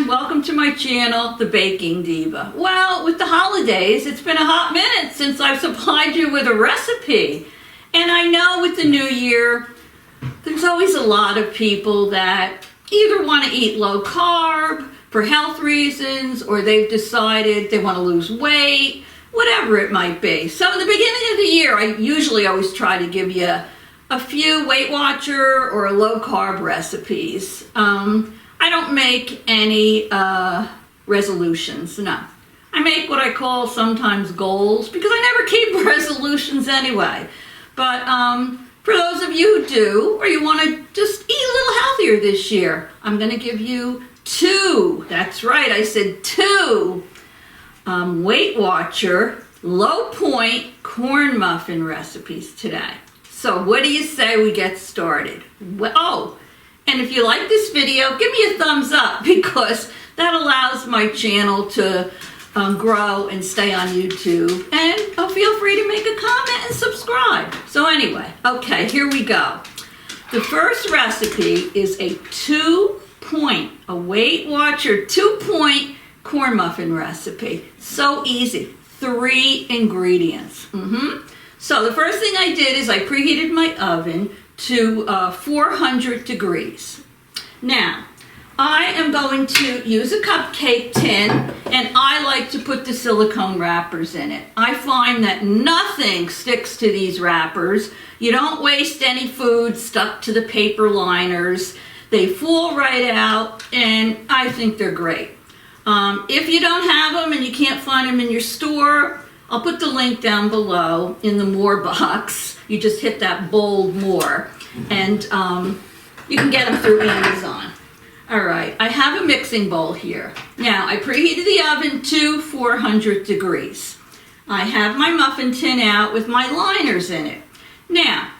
everyone, welcome to my channel, The Baking Diva. Well, with the holidays, it's been a hot minute since I've supplied you with a recipe. And I know with the new year, there's always a lot of people that either want to eat low carb for health reasons, or they've decided they want to lose weight, whatever it might be. So in the beginning of the year, I usually always try to give you a few Weight Watcher or low carb recipes. I don't make any resolutions, no. I make what I call sometimes goals, because I never keep resolutions anyway. But for those of you who do, or you want to just eat a little healthier this year, I'm going to give you two, that's right, I said two, Weight Watcher low point corn muffin recipes today. So what do you say we get started? Well, and if you like this video, give me a thumbs up, because that allows my channel to grow and stay on YouTube. And feel free to make a comment and subscribe. So anyway, okay, here we go. The first recipe is a a Weight Watcher 2-point corn muffin recipe. So easy, 3 ingredients. So the first thing I did is I preheated my oven to 400 degrees. Now, I am going to use a cupcake tin, and I like to put the silicone wrappers in it. I find that nothing sticks to these wrappers. You don't waste any food stuck to the paper liners. They fall right out, and I think they're great. If you don't have them and you can't find them in your store, I'll put the link down below in the more box. You just hit that bold more, and you can get them through Amazon. All right, I have a mixing bowl here. Now, I preheated the oven to 400 degrees. I have my muffin tin out with my liners in it. Now,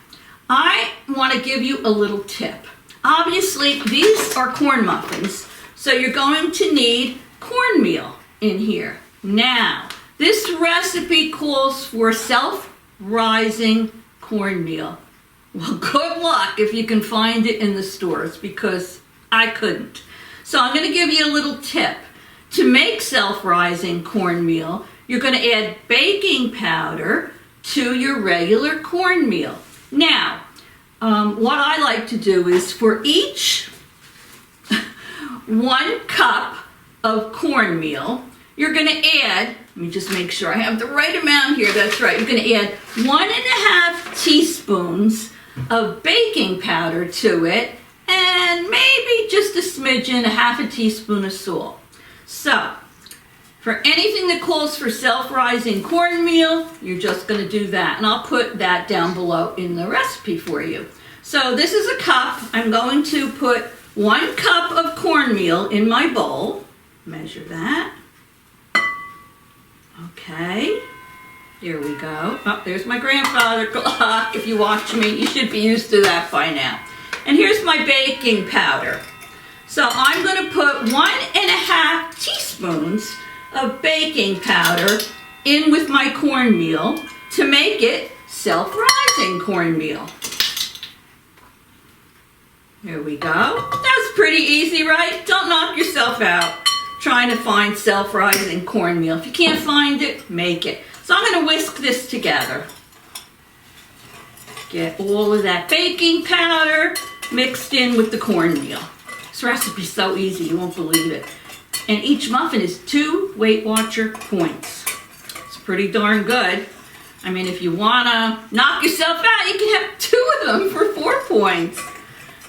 I want to give you a little tip. Obviously, these are corn muffins, so you're going to need cornmeal in here. Now, this recipe calls for self-rising cornmeal. Well, good luck if you can find it in the stores, because I couldn't. So I'm going to give you a little tip. To make self-rising cornmeal, you're going to add baking powder to your regular cornmeal. Now, what I like to do is for each 1 cup of cornmeal, you're going to add, let me just make sure I have the right amount here, that's right, you're going to add 1.5 teaspoons of baking powder to it, and maybe just a smidgen, a half a teaspoon of salt. So, for anything that calls for self-rising cornmeal, you're just going to do that, and I'll put that down below in the recipe for you. So this is a cup. I'm going to put 1 cup of cornmeal in my bowl. Measure that. Okay, here we go. Oh, there's my grandfather clock. If you watch me, you should be used to that by now. And here's my baking powder. So I'm going to put 1.5 teaspoons of baking powder in with my cornmeal to make it self-rising cornmeal. Here we go. That's pretty easy, right? Don't knock yourself out trying to find self-rising cornmeal. If you can't find it, make it. So I'm going to whisk this together. Get all of that baking powder mixed in with the cornmeal. This recipe's so easy, you won't believe it. And each muffin is 2 Weight Watcher points. It's pretty darn good. I mean, if you want to knock yourself out, you can have 2 of them for 4 points.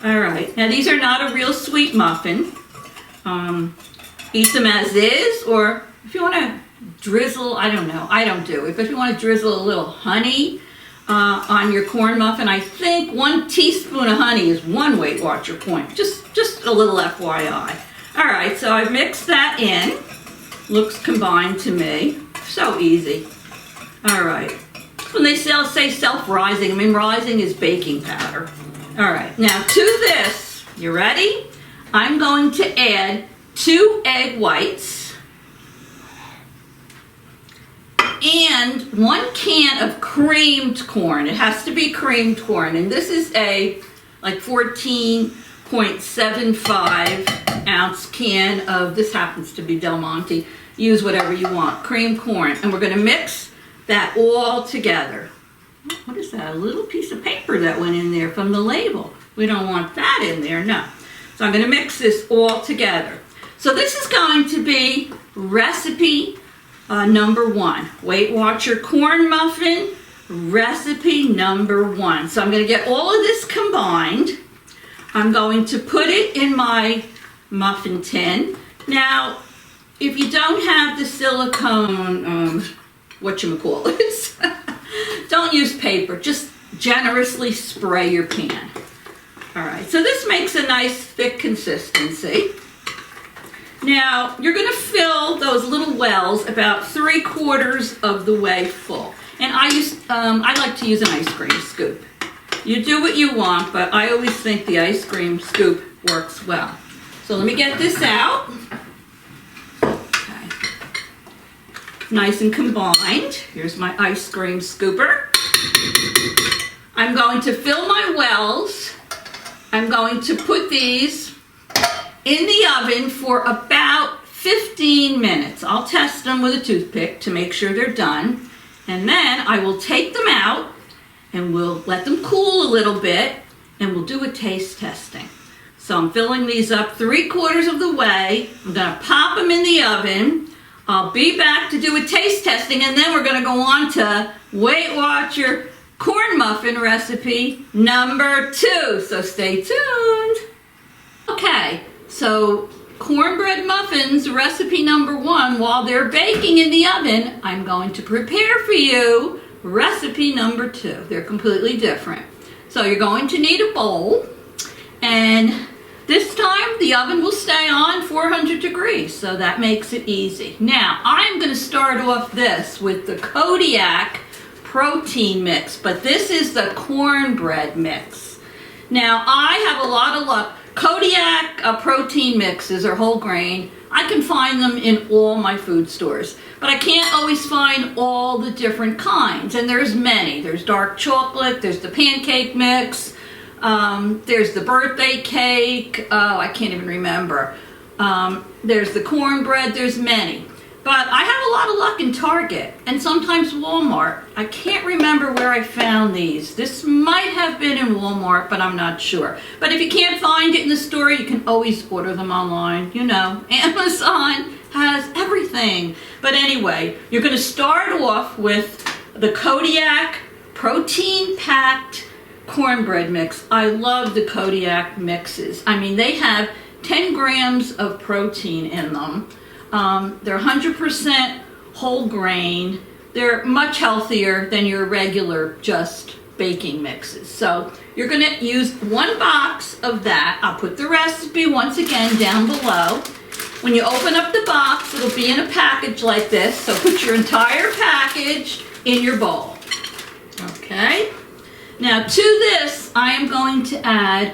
All right, now these are not a real sweet muffin. Eat them as is, or if you want to drizzle, I don't know, I don't do it, but if you want to drizzle a little honey on your corn muffin, I think 1 teaspoon of honey is 1 Weight Watcher point. Just a little FYI. All right, so I've mixed that in. Looks combined to me. So easy. All right. When they say self-rising, I mean rising is baking powder. All right, now to this, you ready? I'm going to add 2 egg whites and 1 can of creamed corn. It has to be creamed corn, and this is a like 14.75 ounce can of, this happens to be Del Monte, use whatever you want, cream corn. And we're going to mix that all together. What is that? A little piece of paper that went in there from the label. We don't want that in there, no. So I'm going to mix this all together. So this is going to be recipe number 1. Weight Watcher corn muffin, recipe number 1. So I'm going to get all of this combined. I'm going to put it in my muffin tin. Now, if you don't have the silicone, whatchamacallit, don't use paper. Just generously spray your pan. All right, so this makes a nice thick consistency. Now, you're going to fill those little wells about 3/4 of the way full. And I like to use an ice cream scoop. You do what you want, but I always think the ice cream scoop works well. So let me get this out. Okay. Nice and combined. Here's my ice cream scooper. I'm going to fill my wells. I'm going to put these in the oven for about 15 minutes. I'll test them with a toothpick to make sure they're done. And then I will take them out and we'll let them cool a little bit and we'll do a taste testing. So I'm filling these up 3/4 of the way. I'm gonna pop them in the oven. I'll be back to do a taste testing and then we're gonna go on to Weight Watcher corn muffin recipe number 2. So stay tuned. Okay, so cornbread muffins recipe number 1. While they're baking in the oven, I'm going to prepare for you recipe number 2. They're completely different. So you're going to need a bowl, and this time the oven will stay on 400 degrees, so that makes it easy. Now, I'm going to start off this with the Kodiak protein mix, but this is the cornbread mix. Now, I have a lot of luck. Kodiak protein mixes are whole grain. I can find them in all my food stores, but I can't always find all the different kinds, and there's many. There's dark chocolate, there's the pancake mix, there's the birthday cake, oh, I can't even remember. There's the cornbread, there's many. But I have a lot of luck in Target and sometimes Walmart. I can't remember where I found these. This might have been in Walmart, but I'm not sure. But if you can't find it in the store, you can always order them online. You know, Amazon has everything. But anyway, you're going to start off with the Kodiak protein-packed cornbread mix. I love the Kodiak mixes. I mean, they have 10 grams of protein in them. They're 100% whole grain. They're much healthier than your regular just baking mixes. So you're going to use 1 box of that. I'll put the recipe once again down below. When you open up the box, it'll be in a package like this. So put your entire package in your bowl. Okay. Now to this, I am going to add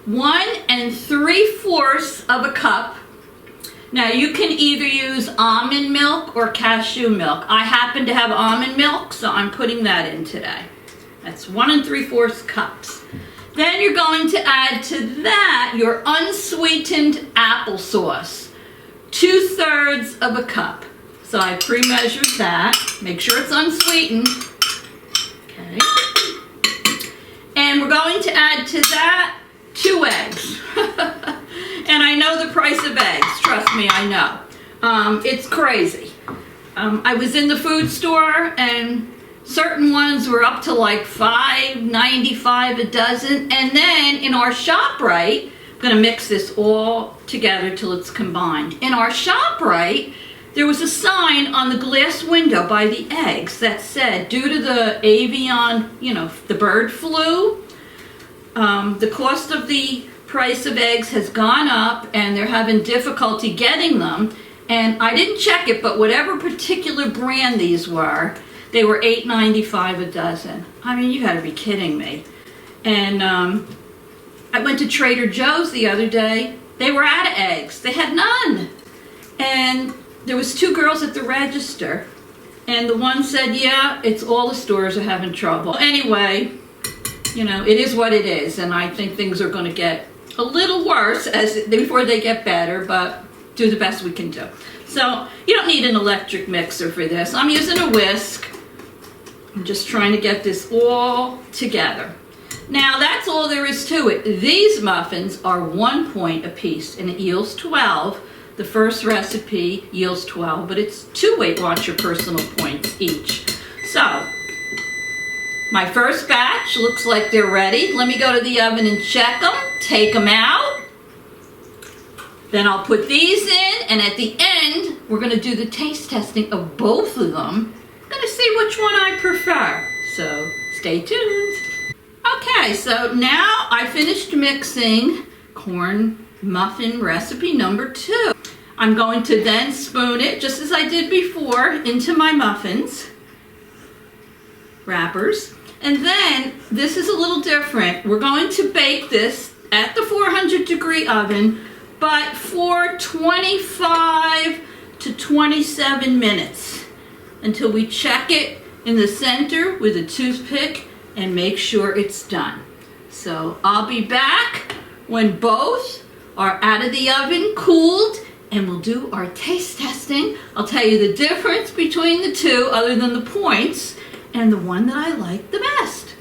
1 3/4 cup. Now you can either use almond milk or cashew milk. I happen to have almond milk, so I'm putting that in today. That's 1 3/4 cups. Then you're going to add to that your unsweetened applesauce, 2/3 cup. So I pre-measured that. Make sure it's unsweetened. Okay. And we're going to add to that 2 eggs. And I know the price of eggs. Trust me, I know. It's crazy. I was in the food store and certain ones were up to like $5.95 a dozen. And then in our ShopRite, I'm going to mix this all together till it's combined. In our ShopRite, there was a sign on the glass window by the eggs that said, due to the avian, the bird flu, the cost of the price of eggs has gone up and they're having difficulty getting them. And I didn't check it, but whatever particular brand these were, they were $8.95 a dozen. I mean, you gotta be kidding me. And I went to Trader Joe's the other day. They were out of eggs. They had none. And there was 2 girls at the register. And the one said, yeah, it's all the stores are having trouble. Anyway, it is what it is. And I think things are going to get a little worse before they get better, but do the best we can do. So you don't need an electric mixer for this. I'm using a whisk. I'm just trying to get this all together. Now that's all there is to it. These muffins are 1 point apiece and it yields 12. The first recipe yields 12, but it's 2 Weight Watcher personal points each. So my first batch looks like they're ready. Let me go to the oven and check them, take them out. Then I'll put these in, and at the end, we're gonna do the taste testing of both of them. I'm gonna see which one I prefer. So stay tuned. Okay, so now I finished mixing corn muffin recipe number 2. I'm going to then spoon it, just as I did before, into my muffins wrappers. And then, this is a little different. We're going to bake this at the 400-degree oven, but for 25 to 27 minutes until we check it in the center with a toothpick and make sure it's done. So I'll be back when both are out of the oven, cooled, and we'll do our taste testing. I'll tell you the difference between the two other than the points and the one that I like the best.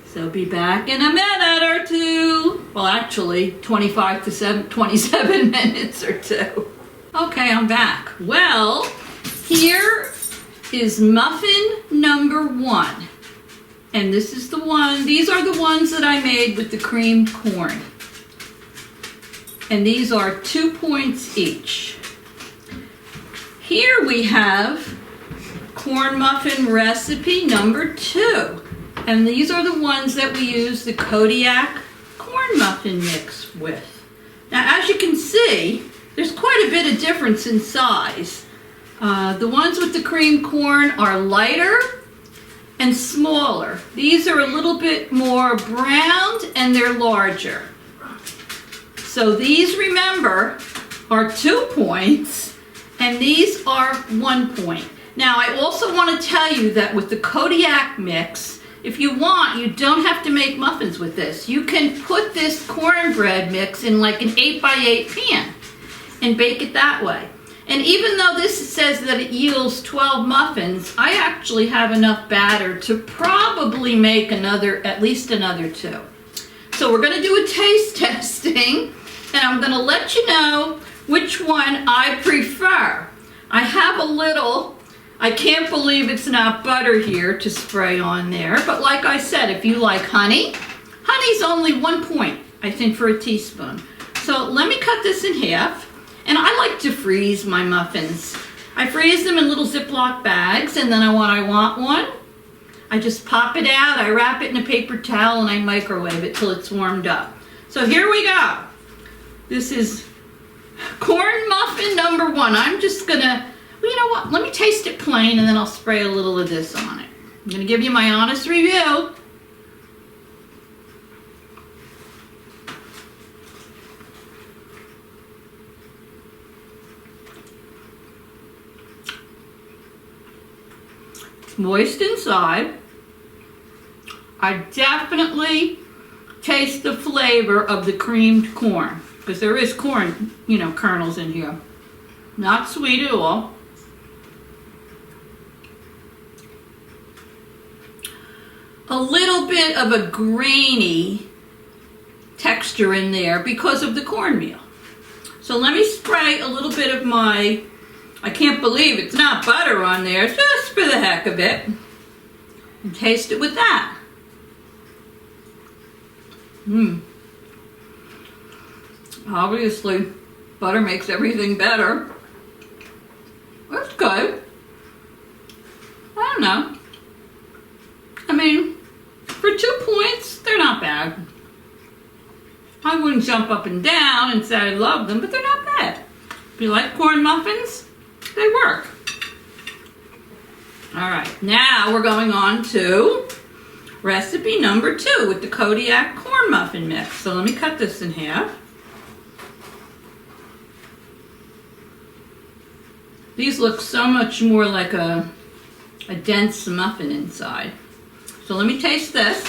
So be back in a minute or two. Well, actually 25 to 27 minutes or two. Okay, I'm back. Well, here is muffin number 1. And this is the one, these are the ones that I made with the creamed corn. And these are 2 points each. Here we have corn muffin recipe number 2. And these are the ones that we use the Kodiak corn muffin mix with. Now, as you can see, there's quite a bit of difference in size. The ones with the cream corn are lighter and smaller. These are a little bit more browned and they're larger. So these, remember, are 2 points and these are 1 point. Now, I also want to tell you that with the Kodiak mix, if you want, you don't have to make muffins with this. You can put this cornbread mix in like an 8x8 pan and bake it that way. And even though this says that it yields 12 muffins, I actually have enough batter to probably make at least another 2. So we're going to do a taste testing, and I'm going to let you know which one I prefer. I have a little, I can't believe it's not butter here to spray on there, but like I said, if you like honey, honey's only 1 point, I think, for a teaspoon. So let me cut this in half. And I like to freeze my muffins. I freeze them in little Ziploc bags, and then when I want one, I just pop it out, I wrap it in a paper towel, and I microwave it till it's warmed up. So here we go. This is corn muffin number 1. I'm just gonna, well, you know what? Let me taste it plain, and then I'll spray a little of this on it. I'm gonna give you my honest review. Moist inside. I definitely taste the flavor of the creamed corn because there is corn, kernels in here. Not sweet at all. A little bit of a grainy texture in there because of the cornmeal. So let me spray a little bit of my, I can't believe it's not butter on there, just for the heck of it. And taste it with that. Obviously, butter makes everything better. That's good. I don't know. I mean, for 2 points, they're not bad. I wouldn't jump up and down and say I love them, but they're not bad. If you like corn muffins, they work. All right, now we're going on to recipe number 2 with the Kodiak corn muffin mix. So let me cut this in half. These look so much more like a dense muffin inside. So let me taste this.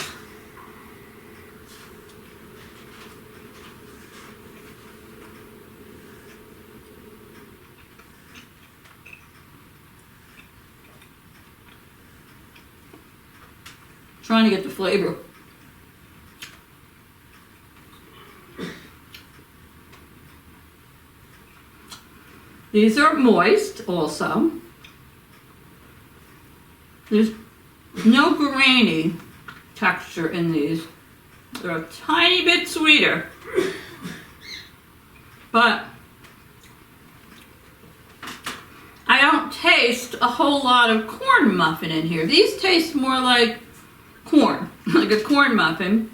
Trying to get the flavor. These are moist also. There's no grainy texture in these. They're a tiny bit sweeter. But I don't taste a whole lot of corn muffin in here. These taste more like corn, like a corn muffin.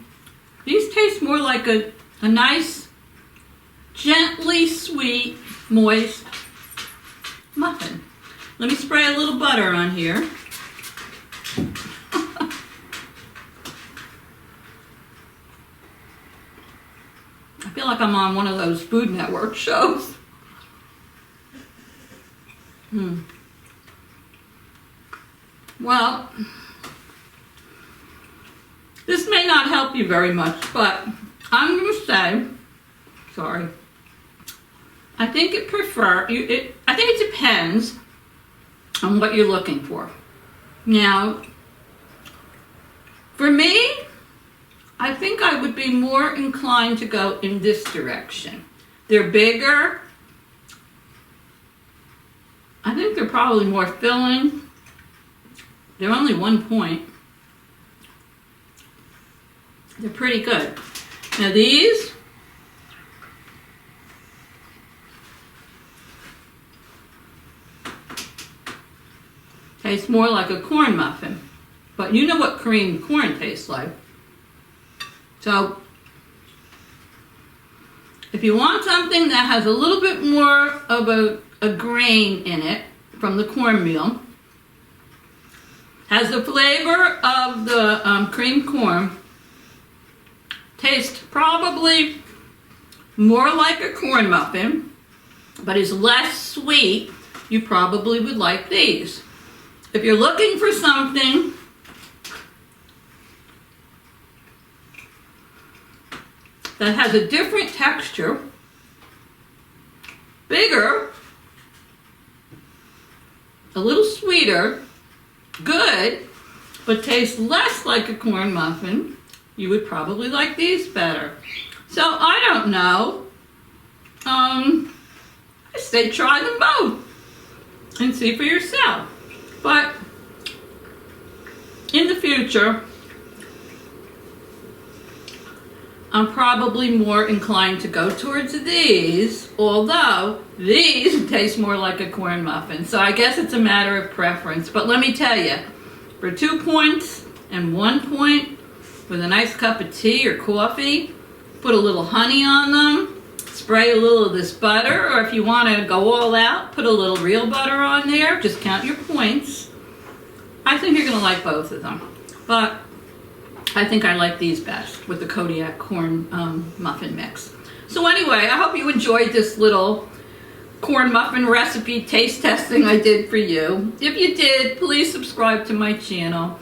These taste more like a nice, gently sweet, moist muffin. Let me spray a little butter on here. I feel like I'm on one of those Food Network shows. Well, this may not help you very much, but I'm going to say, sorry, I think it depends on what you're looking for. Now, for me, I think I would be more inclined to go in this direction. They're bigger. I think they're probably more filling. They're only 1 point. They're pretty good. Now these, taste more like a corn muffin. But you know what creamed corn tastes like. So, if you want something that has a little bit more of a grain in it from the cornmeal, has the flavor of the creamed corn, tastes probably more like a corn muffin, but is less sweet, you probably would like these. If you're looking for something that has a different texture, bigger, a little sweeter, good, but tastes less like a corn muffin, you would probably like these better. So I don't know. I say try them both and see for yourself. But in the future, I'm probably more inclined to go towards these, although these taste more like a corn muffin. So I guess it's a matter of preference. But let me tell you, for 2 points and 1 point with a nice cup of tea or coffee, put a little honey on them, spray a little of this butter, or if you want to go all out, put a little real butter on there, just count your points. I think you're going to like both of them. But I think I like these best with the Kodiak corn muffin mix. So anyway, I hope you enjoyed this little corn muffin recipe taste testing I did for you. If you did, please subscribe to my channel.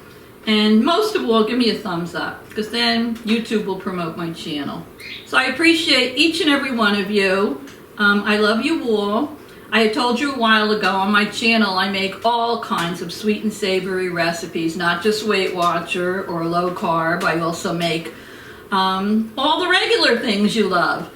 And most of all, give me a thumbs up, because then YouTube will promote my channel. So I appreciate each and every one of you. I love you all. I had told you a while ago on my channel I make all kinds of sweet and savory recipes, not just Weight Watcher or low carb. I also make all the regular things you love.